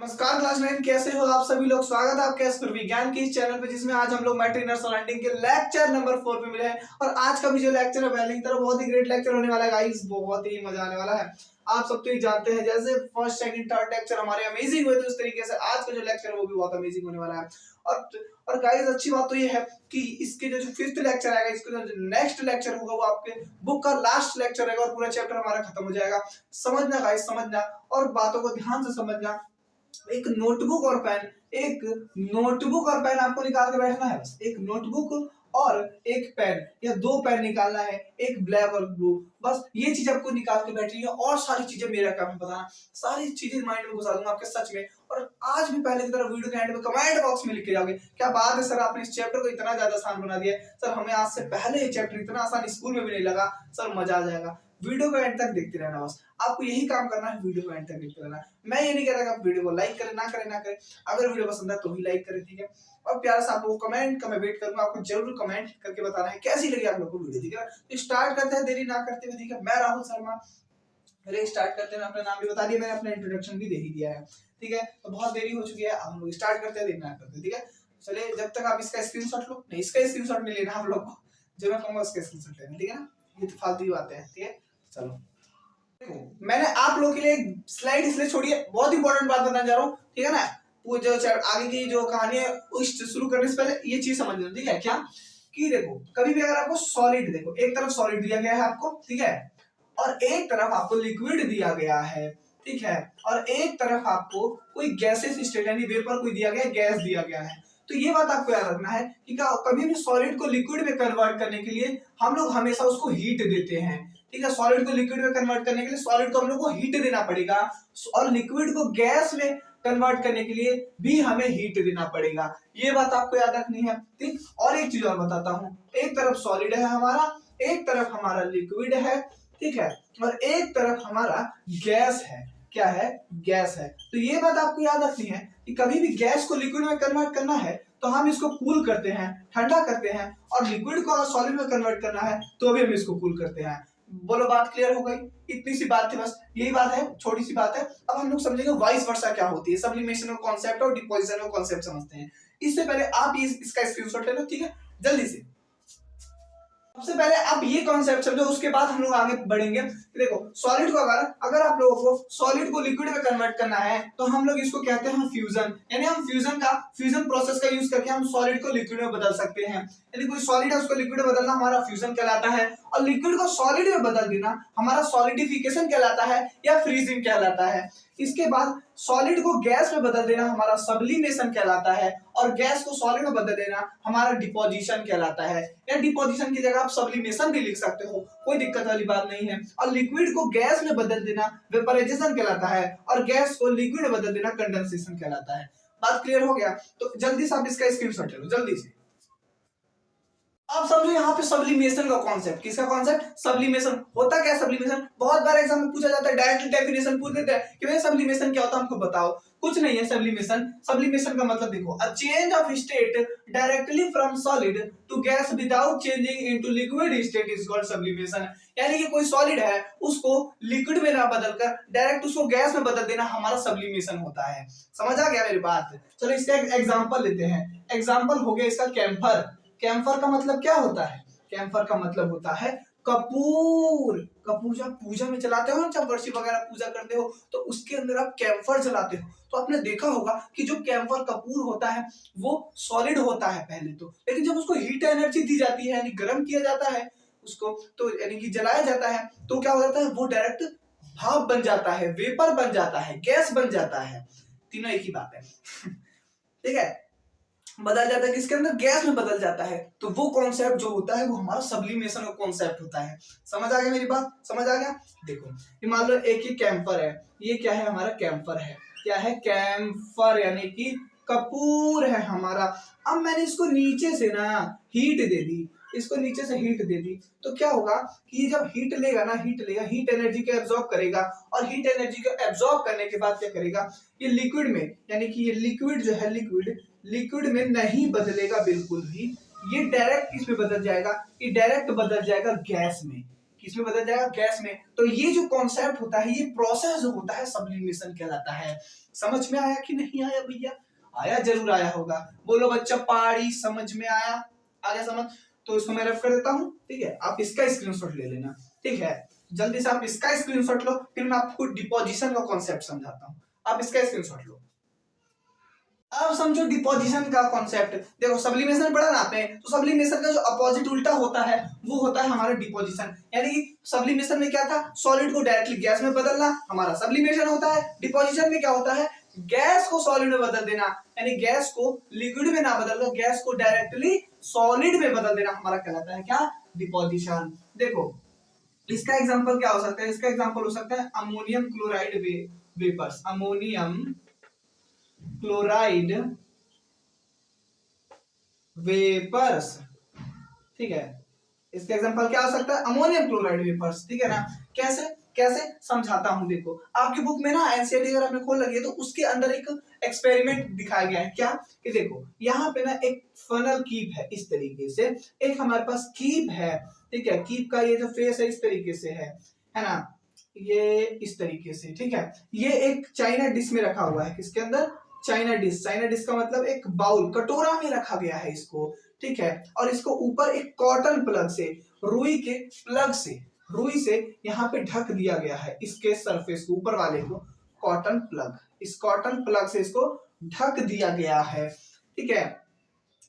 नमस्कार क्लास 9 कैसे हो आप सभी लोग। स्वागत है आपके अस्त्र विज्ञान के इस चैनल पे, जिसमें आज हम लोग मैट्रिक इनर सराउंडिंग के लेक्चर नंबर 4 पे मिले हैं। और आज का भी जो लेक्चर है पहले की तरह बहुत ही ग्रेट लेक्चर होने वाला है गाइस, बहुत ही मजा आने वाला है। आप सब तो ही जानते हैं जैसे फर्स्ट सेकंड थर्ड लेक्चर हमारे अमेजिंग हुए थे, उस तरीके से आज का जो लेक्चर है वो भी बहुत अमेजिंग होने वाला है। और गाइस अच्छी बात तो ये है कि इसके जो फिफ्थ लेक्चर आएगा, इसके जो नेक्स्ट लेक्चर होगा वो आपके बुक का लास्ट लेक्चर रहेगा और पूरा चैप्टर हमारा खत्म हो जाएगा। समझना गाइस, समझना और बातों को ध्यान से समझना। एक नोटबुक और पेन, एक नोटबुक और पेन आपको निकाल के बैठना है। बस एक नोटबुक और एक पेन या दो पेन निकालना है, एक ब्लैक और ब्लू, बस ये चीज आपको निकाल के बैठनी है। और सारी चीजें मेरा काम है बताना, सारी चीजें माइंड में घुसा दूंगा आपके सच में। और आज भी पहले की तरह वीडियो के एंड में कमेंट बॉक्स में लिख के जाओगे क्या बात है सर, आपने इस चैप्टर को इतना ज्यादा आसान बना दिया है। सर हमें आज से पहले ये चैप्टर इतना आसान स्कूल में भी नहीं लगा। सर मजा आ जाएगा। वीडियो को एंड तक देखते रहना, बस आपको यही काम करना है, वीडियो को एंड तक देखते रहना। मैं ये नहीं कह रहा कि आप वीडियो को लाइक करें, ना करें। अगर वीडियो पसंद है तो ही लाइक करें, ठीक है। और प्यार से आप लोगों को कमेंट का मैं वेट करूंगा, आपको जरूर कमेंट करके बताना है कैसी लगी आप लोगों को वीडियो, ठीक है। तो स्टार्ट करते हैं देरी ना करते हुए, ठीक है। मैं राहुल शर्मा, मेरे स्टार्ट करते हैं। अपना नाम भी बता दिया मैंने, अपना इंट्रोडक्शन भी दे ही दिया है, ठीक है। तो बहुत देरी हो चुकी है, अब हम लोग स्टार्ट करते हैं, देरी ना करते, ठीक है। चलिए, जब तक आप इसका स्क्रीनशॉट लो, नहीं इसका स्क्रीनशॉट नहीं लेना आप लोग को, जो मैं कहूंगा उसका स्क्रीनशॉट लेना, ठीक है ना। ये तो फालतू की बातें हैं, ठीक है। चलो, मैंने आप लोगों के लिए एक स्लाइड इसलिए छोड़ी है, बहुत इंपॉर्टेंट बात बताने जा रहा हूँ, ठीक है ना। वो जो आगे की जो कहानी है उस शुरू करने से पहले ये चीज समझ लो, ठीक है। क्या कि देखो, कभी भी अगर आपको सॉलिड, देखो एक तरफ सॉलिड दिया गया है आपको, ठीक है, और एक तरफ आपको लिक्विड दिया गया है, ठीक है, और एक तरफ आपको कोई गैसेस स्टेट यानी वेपर कोई दिया गया है, गैस दिया गया है। तो ये बात आपको याद रखना है कि कभी भी सॉलिड को लिक्विड में कन्वर्ट करने के लिए हम लोग हमेशा उसको हीट देते हैं, ठीक है। सॉलिड को लिक्विड में कन्वर्ट करने के लिए सॉलिड को हम लोग को हीट देना पड़ेगा, और लिक्विड को गैस में कन्वर्ट करने के लिए भी हमें हीट देना पड़ेगा। ये बात आपको याद रखनी है, ठीक। और एक चीज और बताता हूँ, एक तरफ सॉलिड है हमारा, एक तरफ हमारा लिक्विड है, ठीक है, और एक तरफ हमारा गैस है। क्या है? गैस है। तो ये बात आपको याद रखनी है कि कभी भी गैस को लिक्विड में कन्वर्ट करना है तो हम इसको कूल करते हैं, ठंडा करते हैं, और लिक्विड को अगर सॉलिड में कन्वर्ट करना है तो भी हम इसको कूल करते हैं। बोलो, बात क्लियर हो गई? इतनी सी बात थी, बस यही बात है, छोटी सी बात है। अब हम लोग समझेंगे वाइस वर्सा क्या होती है, सब्लिमेशन का कॉन्सेप्ट और डिपोजिशन का कॉन्सेप्ट समझते हैं। इससे पहले आप इसका स्क्रीनशॉट ले लो, ठीक है, जल्दी से। सबसे पहले आप ये कॉन्सेप्ट समझो, उसके बाद हम लोग आगे बढ़ेंगे। देखो, सॉलिड को अगर आप लोगों को सॉलिड को लिक्विड में कन्वर्ट करना है तो हम लोग इसको कहते हैं फ्यूजन, यानी हम फ्यूजन प्रोसेस का यूज करके हम सॉलिड को लिक्विड में बदल सकते हैं। यदि कोई सॉलिड है उसको लिक्विड में बदलना हमारा फ्यूजन कहलाता है, और लिक्विड को सॉलिड में बदल देना हमारा सॉलिडिफिकेशन कहलाता है या फ्रीजिंग कहलाता है। इसके बाद सॉलिड को गैस में बदल देना हमारा सब्लिमेशन कहलाता है, और गैस को सॉलिड में बदल देना हमारा डिपोजिशन कहलाता है। या डिपोजिशन की जगह आप सब्लिमेशन भी लिख सकते हो, कोई दिक्कत वाली बात नहीं है। और लिक्विड को गैस में बदल देना वेपराइजेशन कहलाता है, और गैस को लिक्विड में बदल देना कंडेंसेशन कहलाता है। बात क्लियर हो गया? तो जल्दी से आप इसका स्क्रीनशॉट ले लो, जल्दी से। आप समझो यहाँ पे सब्लिमेशन का कॉन्सेप्ट। किसका कॉन्सेप्ट? सब्लिमेशन। होता क्या सब्लिमेशन? बहुत बार एग्जाम में पूछा जाता है, डायरेक्टली डेफिनेशन पूछ देते हैं कि भाई सब्लिमेशन क्या होता है, हमको बताओ। कुछ नहीं है सब्लिमेशन का मतलब देखो, a change of state directly from solid to gas without changing into liquid state is called sublimation. यानी कि कोई सॉलिड है उसको लिक्विड में ना बदलकर डायरेक्ट उसको गैस में बदल देना हमारा सब्लिमेशन होता है। समझ आ गया मेरी बात? चलो इसका एक एग्जांपल लेते हैं। एग्जांपल हो गया इसका कैम्फर। कैम्फर का मतलब क्या होता है? कैम्फर का मतलब होता है कपूर। कपूर जब पूजा में जलाते हो ना, जब वर्षी वगैरह पूजा करते हो तो उसके अंदर आप कैम्फर जलाते हो। तो आपने देखा होगा कि जो कैम्फर कपूर होता है वो सॉलिड होता है पहले तो, लेकिन जब उसको हीट एनर्जी दी जाती है यानी गर्म किया जाता है उसको, तो यानी कि जलाया जाता है, तो क्या हो जाता है, वो डायरेक्ट भाप बन जाता है, वेपर बन जाता है, गैस बन जाता है। तीनों एक ही बात है ठीक है। बदल जाता है, किसके अंदर? गैस में बदल जाता है। तो वो कॉन्सेप्ट जो होता है वो हमारा सब्लिमेशन का कॉन्सेप्ट होता है। समझ आ गया मेरी बात? समझ आ गया? देखो, ये मान लो एक ही कैम्फर है, ये क्या है? हमारा कैम्फर है। क्या है? कैम्फर, यानी कि कपूर है हमारा। अब मैंने इसको नीचे से ना हीट दे दी, इसको नीचे से हीट दे दी, तो क्या होगा कि ये जब हीट लेगा ना, हीट एनर्जी को एब्जॉर्ब करेगा, और हीट एनर्जी को एब्जॉर्ब करने के बाद क्या करेगा, ये लिक्विड में, यानी कि ये लिक्विड जो है, लिक्विड में नहीं बदलेगा बिल्कुल भी, ये डायरेक्ट इसमें बदल जाएगा, ये डायरेक्ट बदल जाएगा गैस में। किसमें बदल जाएगा, गैस में। तो ये जो कॉन्सेप्ट होता है, ये प्रोसेस जो होता है सब्लिमेशन कहलाता है। समझ में आया कि नहीं आया भैया? आया, जरूर आया होगा। बोलो बच्चा पहाड़ी, समझ में आया? आ गया समझ? तो इसको मैं रफ कर देता हूँ, ठीक है। आप इसका स्क्रीनशॉट ले लेना, ठीक है। जल्दी से आप इसका स्क्रीनशॉट लो, फिर मैं आपको डिपोजिशन का कॉन्सेप्ट समझाता हूँ। आप इसका स्क्रीनशॉट लो। अब समझो डिपोजिशन का कॉन्सेप्ट। देखो सब्लिमेशन पढ़ा ना आपने, तो सब्लिमेशन का जो अपोजिट उल्टा होता है वो होता है हमारा डिपोजिशन। यानी कि सब्लिमेशन में क्या था, सॉलिड को डायरेक्टली गैस में बदलना, हमारा सब्लिमेशन होता है। डिपोजिशन में क्या होता है, गैस को सॉलिड में बदल देना, यानी गैस को लिक्विड में ना बदलना, गैस को डायरेक्टली सॉलिड में बदल देना हमारा कहलाता है क्या, डिपोजिशन। देखो इसका एग्जांपल क्या हो सकता है, इसका एग्जांपल हो सकता है ammonium chloride vapours, ammonium chloride vapours, ठीक है। इसका एग्जांपल क्या हो सकता है, अमोनियम क्लोराइड वेपर्स, ठीक है ना। कैसे कैसे समझाता हूं। देखो आपकी बुक में ना एनसीईआरटी अगर आपने खोल लगी है तो उसके अंदर एक एक्सपेरिमेंट दिखाया गया है। क्या कि देखो यहाँ पे ना एक फनल कीप है इस तरीके से, एक हमारे पास कीप है, ठीक है। कीप का ये जो फेस है इस तरीके से है ना, ये इस तरीके से, ठीक है। ये एक चाइना डिश में रखा हुआ है, किसके अंदर, चाइना डिश। चाइना डिश का मतलब एक बाउल, कटोरा में रखा गया है इसको, ठीक है। और इसको ऊपर एक कॉटन प्लग से, रुई के प्लग से, रुई से यहाँ पे ढक दिया गया है इसके सरफेस को, ऊपर वाले को कॉटन प्लग, इस कॉटन प्लग से इसको ढक दिया गया है, ठीक है।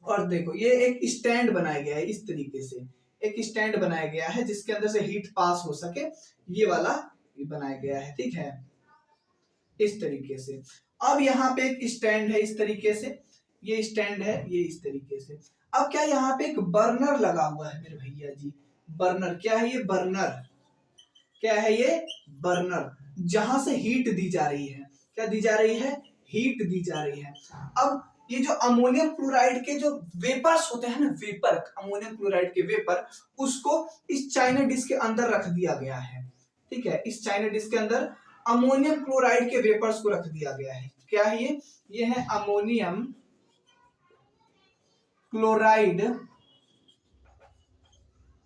और देखो ये एक स्टैंड बनाया गया है इस तरीके से, एक स्टैंड बनाया गया है जिसके अंदर से हीट पास हो सके, ये वाला ये बनाया गया है, ठीक है, इस तरीके से। अब यहाँ पे एक स्टैंड है इस तरीके से, ये स्टैंड है ये इस तरीके से। अब क्या यहाँ पे एक बर्नर लगा हुआ है मेरे भैया जी, बर्नर। क्या है ये, बर्नर। क्या है ये, बर्नर, जहां से हीट दी जा रही है। क्या दी जा रही है, हीट दी जा रही है। अब ये जो अमोनियम क्लोराइड के जो वेपर्स होते हैं ना, वेपर, अमोनियम क्लोराइड के वेपर, उसको इस चाइना डिश के अंदर रख दिया गया है, ठीक है। इस चाइना डिश के अंदर अमोनियम क्लोराइड के वेपर्स को रख दिया गया है। क्या है ये है अमोनियम क्लोराइड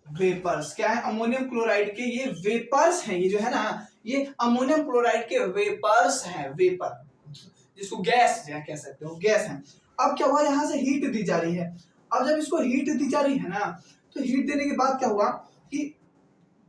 वेपर्स। क्या है, अमोनियम क्लोराइड के ये वेपर्स हैं, ये जो है ना, ये अमोनियम क्लोराइड के वेपर्स हैं, वेपर, जिसको गैस कह सकते हो, गैस है। अब क्या हुआ, यहाँ से हीट दी जा रही है। अब जब इसको हीट दी जा रही है ना, तो हीट देने के बाद क्या हुआ कि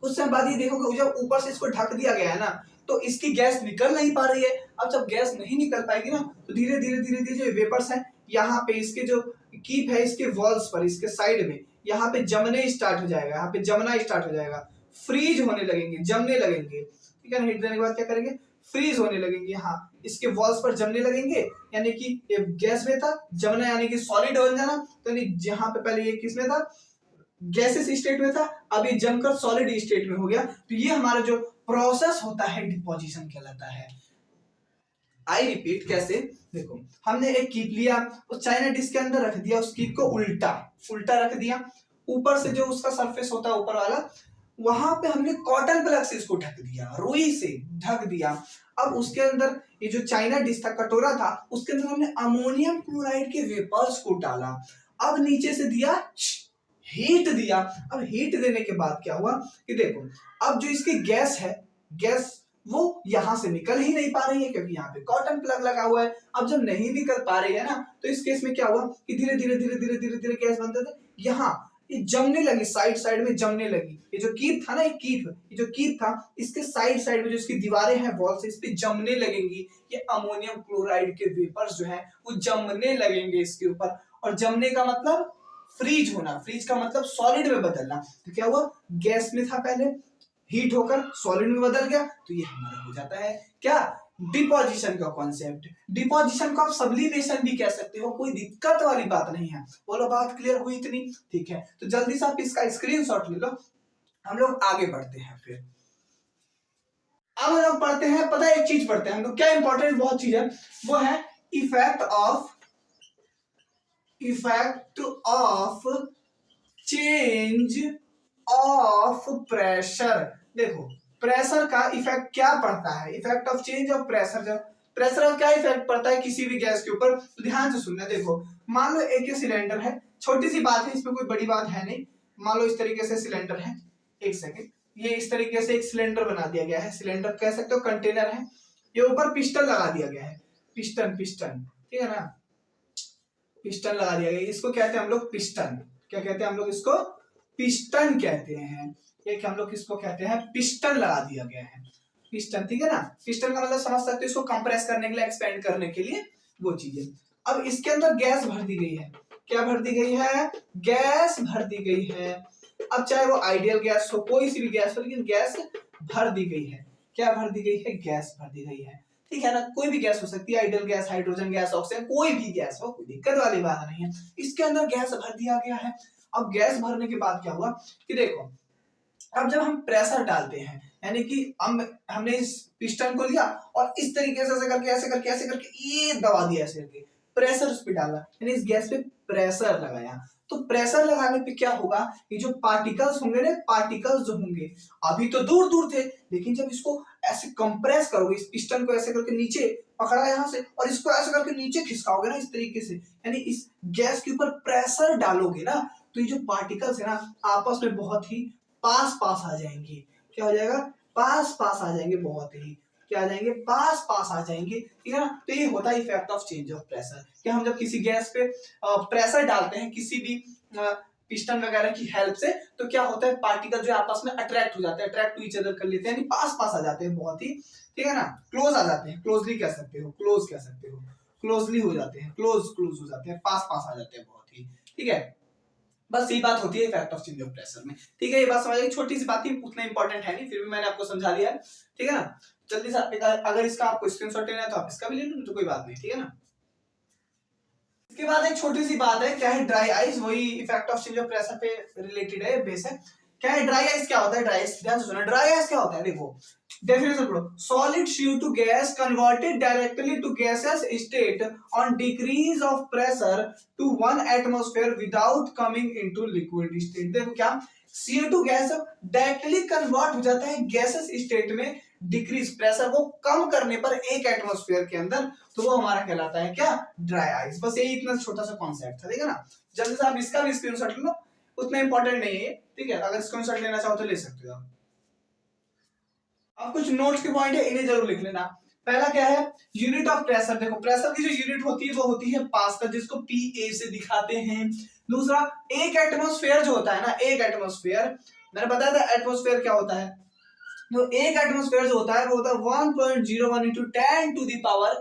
कुछ समय बाद ये देखोगे जब ऊपर से इसको ढक दिया गया है ना, तो इसकी गैस निकल नहीं पा रही है। अब जब गैस नहीं निकल पाएगी ना, तो धीरे धीरे धीरे धीरे जो वेपर्स हैं यहाँ पे, इसके जो कीप है इसके वॉल्स पर, इसके साइड में यहाँ पे जमने स्टार्ट हो जाएगा, यहाँ पे जमना स्टार्ट हो जाएगा, फ्रीज होने लगेंगे, जमने लगेंगे, ठीक है ना। हीट देने के बाद क्या करेंगे, फ्रीज होने लगेंगे, हाँ, इसके वॉल्स पर जमने लगेंगे। यानी कि ये गैस में था, जमना यानी कि सॉलिड बन जाना। तो जहां पे पहले ये किस में था, गैसेस स्टेट में था, अब ये जमकर सॉलिड स्टेट में हो गया। तो ये हमारा जो प्रोसेस होता है डिपोजिशन कहलाता है। आई रिपीट, कैसे, देखो हमने एक कीप लिया, उस चाइना डिश के अंदर रख दिया, उस कीप को उल्टा उल्टा रख दिया, ऊपर से जो उसका सरफेस होता है ऊपर वाला, वहां पे हमने कॉटन प्लग से इसको ढक दिया, रुई से ढक दिया। अब उसके अंदर ये जो चाइना डिश था, कटोरा था, उसके अंदर हमने अमोनियम क्लोराइड के वेपर्स को डाला। अब नीचे से दिया हीट दिया। अब हीट देने के बाद क्या हुआ कि देखो अब जो इसकी गैस है, गैस वो यहां से निकल ही नहीं पा रही है क्योंकि यहाँ पे कॉटन प्लग लगा हुआ है। अब जब नहीं निकल पा रही है ना, तो इस केस में क्या हुआ कि धीरे धीरे धीरे धीरे धीरे धीरे गैस बनते थे, यहाँ ये जमने लगी, साइड साइड में जमने लगी। ये जो कीप था ना, ये जो कीप था, इसके साइड साइड में जो इसकी दीवारें हैं वॉल्स, इस पे जमने लगेंगी। ये अमोनियम क्लोराइड के वेपर्स जो है वो जमने लगेंगे इसके ऊपर। और जमने का मतलब फ्रीज होना, फ्रीज का मतलब सॉलिड में बदलना। तो क्या हुआ, गैस में था पहले, हीट होकर सॉलिड में बदल गया, तो ये हमारा हो जाता है क्या, डिपोजिशन का कॉन्सेप्ट। डिपोजिशन को आप सब्लिमेशन भी कह सकते हो, कोई दिक्कत वाली बात नहीं है। बोलो बात क्लियर हुई इतनी, ठीक है। तो जल्दी से आप इसका स्क्रीनशॉट ले लो, हम लोग आगे बढ़ते हैं। फिर अब हम लोग पढ़ते हैं, पता है एक चीज पढ़ते हैं हम लोग, क्या इंपॉर्टेंट बहुत चीज है, वो है effect of change of pressure. देखो प्रेशर का इफेक्ट क्या पड़ता है, effect of change of pressure. जब प्रेशर का क्या इफेक्ट पड़ता है किसी भी गैस के ऊपर, तो ध्यान से सुनना। देखो मान लो एक सिलेंडर है, छोटी सी बात है, इसमें कोई बड़ी बात है नहीं। मान लो इस तरीके से सिलेंडर है, एक सेकेंड, ये इस तरीके से एक सिलेंडर बना दिया गया है, सिलेंडर कह सकते हो, कंटेनर है। ये ऊपर पिस्टन लगा दिया गया है, पिस्टन पिस्टन, ठीक है ना, पिस्टन लगा दिया गया है। इसको कहते हैं हम लोग पिस्टन। क्या कहते हैं हम लोग इसको? पिस्टन कहते हैं। ये हम लोग किसको कहते हैं? पिस्टन लगा दिया गया है, पिस्टन, ठीक है ना। पिस्टन का मतलब समझ सकते हो, इसको कंप्रेस करने के लिए, एक्सपेंड करने के लिए, वो चीजें। अब इसके अंदर गैस भर दी गई है। क्या भर दी गई है? गैस भर दी गई है। अब चाहे वो आइडियल गैस हो, कोई सी भी गैस हो, लेकिन गैस भर दी गई है। क्या भर दी गई है? गैस भर दी गई है, ठीक है ना। कोई भी गैस हो सकती है, ideal gas, hydrogen gas, oxygen, कोई भी गैस हो, कोई दिक्कत वाली बात नहीं है। इसके अंदर गैस भर दिया गया है। अब गैस भरने के बाद क्या हुआ कि देखो, अब जब हम प्रेशर डालते हैं, यानी कि हमने इस पिस्टन को लिया और इस तरीके से ऐसे करके, ऐसे करके, ऐसे करके ये दबा दिया, ऐसे करके प्रेशर उस पे डाला, यानी इस गैस पे प्रेशर लगाया। तो प्रेशर लगाने पे क्या होगा, ये जो पार्टिकल्स होंगे ना, पार्टिकल्स जो होंगे अभी तो दूर दूर थे, लेकिन जब इसको ऐसे कंप्रेस करोगे, इस पिस्टन को ऐसे करके नीचे पकड़ा यहां से और इसको ऐसे करके नीचे खिसकाओगे ना, इस तरीके से, यानी इस गैस के ऊपर प्रेशर डालोगे ना, तो ये जो पार्टिकल्स है ना, आपस में बहुत ही पास पास आ जाएंगे। क्या हो जाएगा? पास पास आ जाएंगे, बहुत ही क्या आ जाएंगे? पास पास आ जाएंगे, ठीक है ना। तो ये होता है effect of change of pressure. कि हम जब किसी गैस पे प्रेशर डालते हैं किसी भी पिस्टन वगैरह की हेल्प से, तो क्या होता है, पार्टिकल जो आपस में अट्रैक्ट हो जाते हैं, अट्रैक्ट टू ईच अदर कर लेते हैं, यानी पास पास आ जाते हैं, बहुत ही, ठीक है ना, क्लोज आ जाते हैं, क्लोजली कह सकते हो, क्लोज कह सकते हो, क्लोजली हो जाते हैं, क्लोज क्लोज हो जाते हैं, पास पास आ जाते हैं, बहुत ही, ठीक है। बस ये बात होती है effect of change of pressure में, ठीक है। ये बात समझ, छोटी सी बात ही, उतना इंपॉर्टेंट है नहीं, फिर भी मैंने आपको समझा दिया है, ठीक है ना। जल्दी से अगर इसका आपको स्क्रीनशॉट लेना है तो आप इसका भी ले लो, तो कोई बात नहीं, ठीक है ना। इसके बाद एक छोटी सी बात है, क्या है ड्राई आइस, वही effect of change of pressure पे रिलेटेड है, बेस है। क्या है ड्राई आइस? क्या होता है ड्राई आइस? ध्यान से सुनो, ड्राई आइस क्या होता है, देखो डेफिनेशन पढ़ो। Solid CO2 gas converted directly to gases state on decrease of pressure to 1 atmosphere without coming into liquid state. देखो क्या, CO2 गैस डायरेक्टली कन्वर्ट हो जाता है गैसेस स्टेट में, डिक्रीज प्रेशर को कम करने पर 1 एटमॉस्फेयर के अंदर, तो वो हमारा कहलाता है क्या? Dry ice. बस यही इतना छोटा सा कॉन्सेप्ट था, ठीक है ना। जल्दी से आप इसका भी स्क्रीनशॉट ले लो, उतना इंपॉर्टेंट नहीं है, ठीक है। अगर स्क्रीनशॉट लेना चाहो तो ले सकते हो आप। अब कुछ नोट्स के पॉइंट है, इन्हें जरूर लिख लेना। पहला क्या है? Unit of pressure. देखो प्रेशर की जो यूनिट होती है वो होती है पास्कल, जिसको PA से दिखाते हैं। दूसरा, एक एटमॉस्फेयर जो होता है ना, एक एटमॉस्फेयर, मैंने बताया था एटमॉस्फेयर क्या होता है, तो एक एटमॉस्फेयर जो होता है वो होता है 1.01 into 10 to the power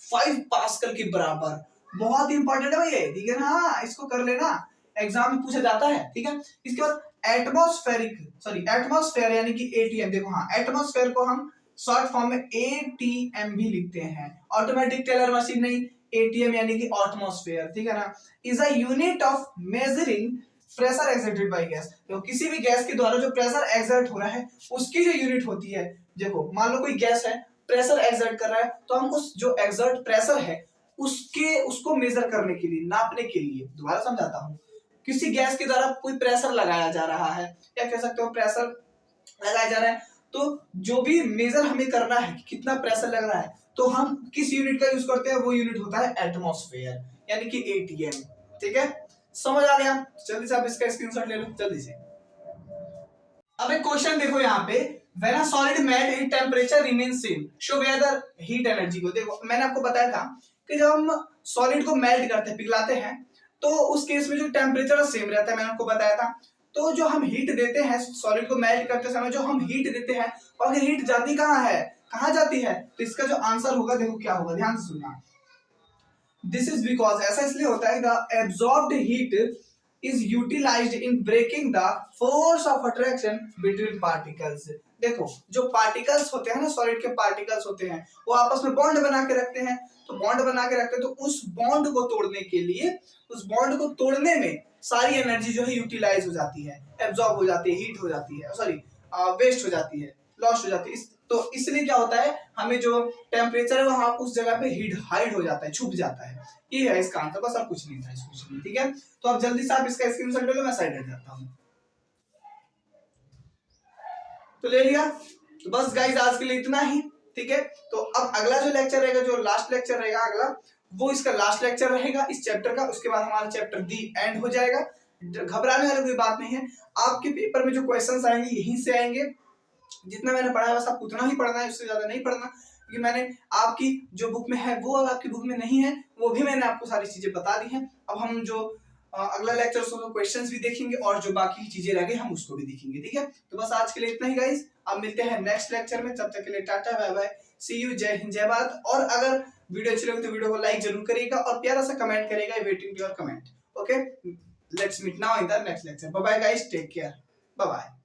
5 pascal के बराबर। बहुत इंपॉर्टेंट है ये, ठीक है ना, हाँ इसको कर लेना, एग्जाम में पूछा जाता है, ठीक है। इसके बाद एटमॉस्फेयर यानी कि ATM। देखो हाँ, एटमॉस्फेयर को हम शॉर्ट फॉर्म में ATM भी लिखते हैं, ऑटोमेटिक टेलर मशीन नहीं, ATM यानी कि एटमॉस्फेयर, ठीक है ना। Is a unit of measuring pressure exerted by gas. तो किसी भी गैस के द्वारा जो प्रेशर एक्सर्ट हो रहा है उसकी जो यूनिट होती है, देखो मान लो कोई गैस है, प्रेशर एक्सर्ट कर रहा है, तो हम उस जो एक्सर्ट प्रेशर है उसको मेजर करने के लिए, नापने के लिए, दोबारा समझाता हूँ, किसी गैस के द्वारा कोई प्रेशर लगाया जा रहा है, या कह सकते हो प्रेशर लगाया जा रहा है, तो जो भी मेजर हमें करना है कि कितना प्रेशर लग रहा है, तो हम किस यूनिट का यूज करते हैं, वो यूनिट होता है एटमॉस्फेयर यानी कि ATM, ठीक है। समझ आ गया? जल्दी से आप इसका स्क्रीनशॉट ले लो जल्दी से। अब एक क्वेश्चन देखो यहाँ पे, when a solid melt in temperature remains same show where the heat energy को, देखो मैंने आपको बताया था कि जब हम सॉलिड को मेल्ट करते हैं, पिघलाते हैं, तो उस केस में जो टेम्परेचर सेम रहता है, मैंने आपको बताया था। तो जो हम हीट देते हैं सॉलिड को मेल्ट करते समय, जो हम हीट देते हैं, और हीट जाती कहाँ है, कहाँ जाती है, तो इसका जो आंसर होगा देखो क्या होगा, ध्यान से सुनना। दिस इज बिकॉज, ऐसा इसलिए होता है, the absorbed heat is utilised in breaking the force of attraction between particles. देखो जो पार्टिकल्स होते हैं ना, सॉलिड के पार्टिकल्स होते हैं, वो आपस में बॉन्ड बना के रखते हैं, तो बॉन्ड बना के रखते हैं, तो उस बॉन्ड को तोड़ने के लिए, उस बॉन्ड को तोड़ने में सारी एनर्जी जो है यूटिलाइज हो जाती है, एब्जॉर्ब हो जाती है, हीट हो जाती है, सॉरी वेस्ट हो जाती है, लॉस्ट हो जाती है। तो इसलिए क्या होता है, हमें जो टेम्परेचर है वहां उस जगह पे हीट हाइड हो जाता है, छुप जाता है। ये है इसका आंसर, बस और कुछ नहीं था इस क्वेश्चन में, ठीक है। तो अब जल्दी से आप इसका स्क्रीनशॉट ले लो, मैं साइड हट जाता हूं। तो ले लिया, तो बस गाइस आज के लिए इतना ही, ठीक है। तो अब अगला जो लेक्चर रहेगा, जो लास्ट लेक्चर रहेगा अगला, वो इसका लास्ट लेक्चर रहेगा इस चैप्टर का। उसके बाद हमारा चैप्टर दी एंड हो जाएगा, घबराने वाली कोई बात नहीं है। आपके पेपर में जो क्वेश्चंस आएंगे यहीं से आएंगे। जितना मैंने पढ़ा है बस आपको उतना ही पढ़ना है, उससे ज्यादा नहीं पढ़ना, क्योंकि मैंने आपकी जो बुक में है वो अगर आपकी बुक में नहीं है वो भी मैंने आपको सारी चीजें बता दी हैं। अब हम जो अगला लेक्चर उसमें क्वेश्चंस भी देखेंगे और जो बाकी चीजें रह गई हम उसको भी देखेंगे, ठीक है। तो बस आज के लिए इतना ही गाइस, अब मिलते हैं नेक्स्ट लेक्चर में, तब तक के लिए tata bye bye, see you, जय हिंद जय भारत। और अगर वीडियो अच्छी लगी तो वीडियो को लाइक जरूर करिएगा और प्यारा सा कमेंट करिएगा, waiting your comment. Okay, let's meet now in the next lecture. Bye bye guys, take care, bye bye.